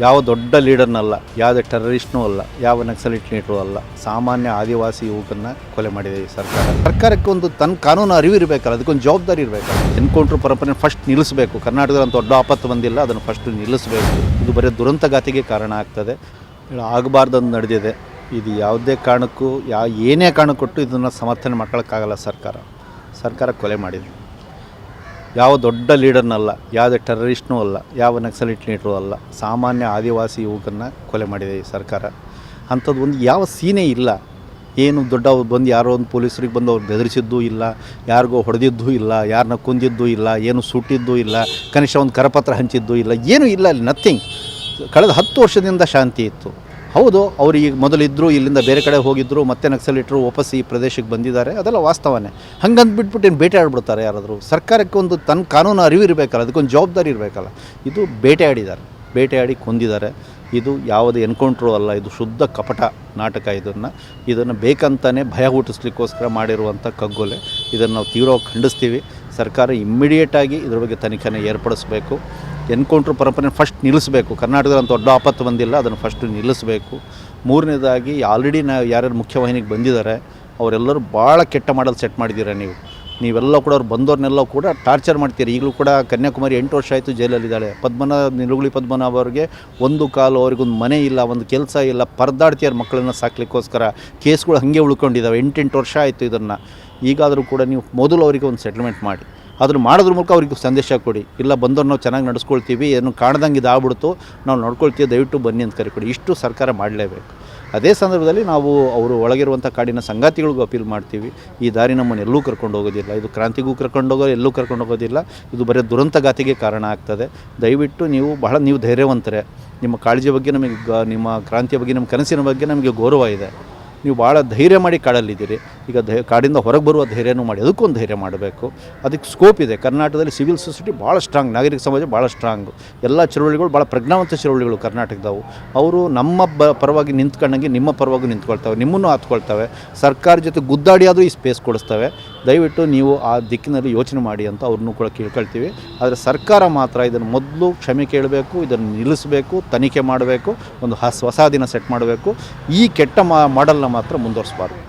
ಯಾವ ದೊಡ್ಡ ಲೀಡರ್ನಲ್ಲ, ಯಾವುದೇ ಟೆರರಿಸ್ಟ್ನೂ ಅಲ್ಲ, ಯಾವ ನಕ್ಸಲಿಟ್ ಲೀಡ್ರೂ ಅಲ್ಲ, ಸಾಮಾನ್ಯ ಆದಿವಾಸಿ ಯುವಕನ್ನ ಕೊಲೆ ಮಾಡಿದೆ ಈ ಸರ್ಕಾರಕ್ಕೆ ಒಂದು ತನ್ನ ಕಾನೂನು ಅರಿವು ಇರಬೇಕಲ್ಲ, ಅದಕ್ಕೊಂದು ಜವಾಬ್ದಾರಿ ಇರಬೇಕಲ್ಲ. ಎನ್ಕೌಂಟ್ರ್ ಪರಂಪರೆ ಫಸ್ಟ್ ನಿಲ್ಲಿಸಬೇಕು. ಕರ್ನಾಟಕದಲ್ಲಿ ದೊಡ್ಡ ಆಪತ್ತು ಬಂದಿಲ್ಲ, ಅದನ್ನು ಫಸ್ಟ್ ನಿಲ್ಲಿಸಬೇಕು. ಇದು ಬರೀ ದುರಂತಗಾತಿಗೆ ಕಾರಣ ಆಗ್ತದೆ, ಆಗಬಾರ್ದಂದು ನಡೆದಿದೆ. ಇದು ಯಾವುದೇ ಕಾರಣಕ್ಕೂ ಏನೇ ಕಾರಣ ಕೊಟ್ಟು ಇದನ್ನು ಸಮರ್ಥನೆ ಮಾಡ್ಕೊಳ್ಳೋಕ್ಕಾಗಲ್ಲ. ಸರ್ಕಾರ ಕೊಲೆ ಮಾಡಿದೆ. ಯಾವ ದೊಡ್ಡ ಲೀಡರ್ನಲ್ಲ, ಯಾವುದೇ ಟೆರರಿಸ್ಟ್ನೂ ಅಲ್ಲ, ಯಾವ ನಕ್ಸಲಿಟ್ ಲೀಡ್ರೂ ಅಲ್ಲ, ಸಾಮಾನ್ಯ ಆದಿವಾಸಿ ಯುವಕನ್ನ ಕೊಲೆ ಮಾಡಿದೆ ಈ ಸರ್ಕಾರ. ಅಂಥದ್ದು ಒಂದು ಯಾವ ಸೀನೇ ಇಲ್ಲ. ಏನು ದೊಡ್ಡ ಬಂದು ಯಾರೋ ಒಂದು ಪೊಲೀಸರಿಗೆ ಬಂದು ಅವ್ರು ಬೆದರಿಸಿದ್ದೂ ಇಲ್ಲ, ಯಾರಿಗೋ ಹೊಡೆದಿದ್ದೂ ಇಲ್ಲ, ಯಾರನ್ನ ಕೊಂದಿದ್ದೂ ಇಲ್ಲ, ಏನು ಸುಟ್ಟಿದ್ದೂ ಇಲ್ಲ, ಕನಿಷ್ಠ ಒಂದು ಕರಪತ್ರ ಹಂಚಿದ್ದೂ ಇಲ್ಲ, ಏನೂ ಇಲ್ಲ ಅಲ್ಲಿ. ನಥಿಂಗ್. ಕಳೆದ 10 ವರ್ಷದಿಂದ ಶಾಂತಿ ಇತ್ತು. ಹೌದು, ಅವರು ಈಗ ಮೊದಲಿದ್ದರು, ಇಲ್ಲಿಂದ ಬೇರೆ ಕಡೆ ಹೋಗಿದ್ದರು, ಮತ್ತೆ ನಕ್ಸಲಿಟ್ರು ವಾಪಸ್ ಈ ಪ್ರದೇಶಕ್ಕೆ ಬಂದಿದ್ದಾರೆ, ಅದೆಲ್ಲ ವಾಸ್ತವನೇ. ಹಂಗಂತ ಬಿಟ್ಬಿಟ್ಟು ಏನು ಬೇಟೆ ಆಡ್ಬಿಡ್ತಾರೆ ಯಾರಾದರೂ? ಸರ್ಕಾರಕ್ಕೆ ಒಂದು ತನ್ನ ಕಾನೂನು ಅರಿವು ಇರಬೇಕಲ್ಲ, ಅದಕ್ಕೊಂದು ಜವಾಬ್ದಾರಿ ಇರಬೇಕಲ್ಲ. ಇದು ಬೇಟೆಯಾಡಿ ಕೊಂದಿದ್ದಾರೆ. ಇದು ಯಾವುದೇ ಎನ್ಕೌಂಟ್ರು ಅಲ್ಲ, ಇದು ಶುದ್ಧ ಕಪಟ ನಾಟಕ. ಇದನ್ನು ಬೇಕಂತಾನೆ ಭಯ ಹುಟ್ಟಿಸ್ಲಿಕ್ಕೋಸ್ಕರ ಮಾಡಿರುವಂಥ ಕಗ್ಗೊಲೆ. ಇದನ್ನು ನಾವು ತೀವ್ರವಾಗಿ ಖಂಡಿಸ್ತೀವಿ. ಸರ್ಕಾರ ಇಮ್ಮಿಡಿಯೇಟಾಗಿ ಇದ್ರ ಬಗ್ಗೆ ತನಿಖೆಯನ್ನು ಏರ್ಪಡಿಸಬೇಕು. ಎನ್ಕೌಂಟ್ರ್ ಪರಂಪರೆ ಫಸ್ಟ್ ನಿಲ್ಲಿಸಬೇಕು. ಕರ್ನಾಟಕದಲ್ಲಿ ದೊಡ್ಡ ಆಪತ್ತು ಬಂದಿಲ್ಲ, ಅದನ್ನು ಫಸ್ಟ್ ನಿಲ್ಲಿಸಬೇಕು. ಮೂರನೇದಾಗಿ ಆಲ್ರೆಡಿ ಯಾರ್ಯಾರು ಮುಖ್ಯವಾಹಿನಿಗೆ ಬಂದಿದ್ದಾರೆ ಅವರೆಲ್ಲರೂ ಭಾಳ ಕೆಟ್ಟ ಮಾಡಲ್ ಸೆಟ್ ಮಾಡಿದ್ದೀರ ನೀವೆಲ್ಲ ಕೂಡ ಅವ್ರು ಬಂದವ್ರನ್ನೆಲ್ಲ ಕೂಡ ಟಾರ್ಚರ್ ಮಾಡ್ತೀರಿ. ಈಗಲೂ ಕೂಡ ಕನ್ಯಾಕುಮಾರಿ 8 ವರ್ಷ ಆಯಿತು ಜೈಲಲ್ಲಿದ್ದಾಳೆ. ನಿಲುಗುಳಿ ಪದ್ಮನಾಭ ಅವ್ರಿಗೆ ಒಂದು ಕಾಲು, ಅವ್ರಿಗೊಂದು ಮನೆ ಇಲ್ಲ, ಒಂದು ಕೆಲಸ ಇಲ್ಲ, ಪರದಾಡ್ತಿಯಾರ ಮಕ್ಕಳನ್ನು ಸಾಕ್ಲಿಕ್ಕೋಸ್ಕರ. ಕೇಸ್ಗಳು ಹಾಗೆ ಉಳ್ಕೊಂಡಿದ್ದಾವೆ. 8 ವರ್ಷ ಆಯಿತು. ಇದನ್ನು ಈಗಾದರೂ ಕೂಡ ನೀವು ಮೊದಲು ಅವರಿಗೆ ಒಂದು ಸೆಟ್ಲ್ಮೆಂಟ್ ಮಾಡಿ, ಅದನ್ನು ಮಾಡೋದ್ರ ಮೂಲಕ ಅವ್ರಿಗೆ ಸಂದೇಶ ಕೊಡಿ. ಇಲ್ಲ, ಬಂದವ್ರು ನಾವು ಚೆನ್ನಾಗಿ ನಡೆಸ್ಕೊಳ್ತೀವಿ, ಏನು ಕಾಣ್ದಂಗೆ ಇದಾಗ್ಬಿಡ್ತು, ನಾವು ನೋಡ್ಕೊಳ್ತೀವಿ, ದಯವಿಟ್ಟು ಬನ್ನಿ ಅಂತ ಕರಿಕೊಡಿ. ಇಷ್ಟು ಸರ್ಕಾರ ಮಾಡಲೇಬೇಕು. ಅದೇ ಸಂದರ್ಭದಲ್ಲಿ ನಾವು ಅವರು ಒಳಗಿರುವಂಥ ಕಾಡಿನ ಸಂಗಾತಿಗಳಿಗೂ ಅಪೀಲ್ ಮಾಡ್ತೀವಿ. ಈ ದಾರಿ ನಮ್ಮನ್ನು ಎಲ್ಲೂ ಕರ್ಕೊಂಡು ಹೋಗೋದಿಲ್ಲ. ಇದು ಕ್ರಾಂತಿಗೂ ಎಲ್ಲೂ ಕರ್ಕೊಂಡು ಹೋಗೋದಿಲ್ಲ. ಇದು ಬರೀ ದುರಂತಗಾತಿಗೆ ಕಾರಣ ಆಗ್ತದೆ. ದಯವಿಟ್ಟು ನೀವು ಧೈರ್ಯವಂತರೇ. ನಿಮ್ಮ ಕಾಳಜಿ ಬಗ್ಗೆ ನಮಗೆ, ನಿಮ್ಮ ಕ್ರಾಂತಿಯ ಬಗ್ಗೆ, ನಮ್ಮ ಕನಸಿನ ಬಗ್ಗೆ ನಮಗೆ ಗೌರವ ಇದೆ. ನೀವು ಭಾಳ ಧೈರ್ಯ ಮಾಡಿ ಕಾಡಲ್ಲಿದ್ದೀರಿ. ಈಗ ಕಾಡಿಂದ ಹೊರಗೆ ಬರುವ ಧೈರ್ಯನೂ ಮಾಡಿ, ಅದಕ್ಕೊಂದು ಧೈರ್ಯ ಮಾಡಬೇಕು. ಅದಕ್ಕೆ ಸ್ಕೋಪ್ ಇದೆ. ಕರ್ನಾಟಕದಲ್ಲಿ ಸಿವಿಲ್ ಸೊಸೈಟಿ ಭಾಳ ಸ್ಟ್ರಾಂಗ್, ನಾಗರಿಕ ಸಮಾಜ ಭಾಳ ಸ್ಟ್ರಾಂಗು. ಎಲ್ಲ ಚಳುವಳಿಗಳು ಭಾಳ ಪ್ರಜ್ಞಾವಂತ ಚಳುವಳಿಗಳು ಕರ್ನಾಟಕದವು. ಅವರು ನಮ್ಮ ಪರವಾಗಿ ನಿಂತ್ಕೊಂಡಂಗೆ ನಿಮ್ಮ ಪರವಾಗಿ ನಿಂತ್ಕೊಳ್ತವೆ, ನಿಮ್ಮನ್ನು ಹತ್ಕೊಳ್ತವೆ. ಸರ್ಕಾರ ಜೊತೆ ಗುದ್ದಾಡಿ ಆದರೂ ಈ ಸ್ಪೇಸ್ ಕೊಡಿಸ್ತವೆ. ದಯವಿಟ್ಟು ನೀವು ಆ ದಿಕ್ಕಿನಲ್ಲಿ ಯೋಚನೆ ಮಾಡಿ ಅಂತ ಅವ್ರನ್ನೂ ಕೂಡ ಕೇಳ್ಕೊಳ್ತೀವಿ. ಆದರೆ ಸರ್ಕಾರ ಮಾತ್ರ ಇದನ್ನು ಮೊದಲು ಕ್ಷಮೆ ಕೇಳಬೇಕು, ಇದನ್ನು ನಿಲ್ಲಿಸಬೇಕು, ತನಿಖೆ ಮಾಡಬೇಕು, ಒಂದು ಹೊಸ ದಿನ ಸೆಟ್ ಮಾಡಬೇಕು. ಈ ಕೆಟ್ಟ ಮಾಡೆಲ್ನ ಮಾತ್ರ ಮುಂದುವರಿಸಬಾರ್ದು.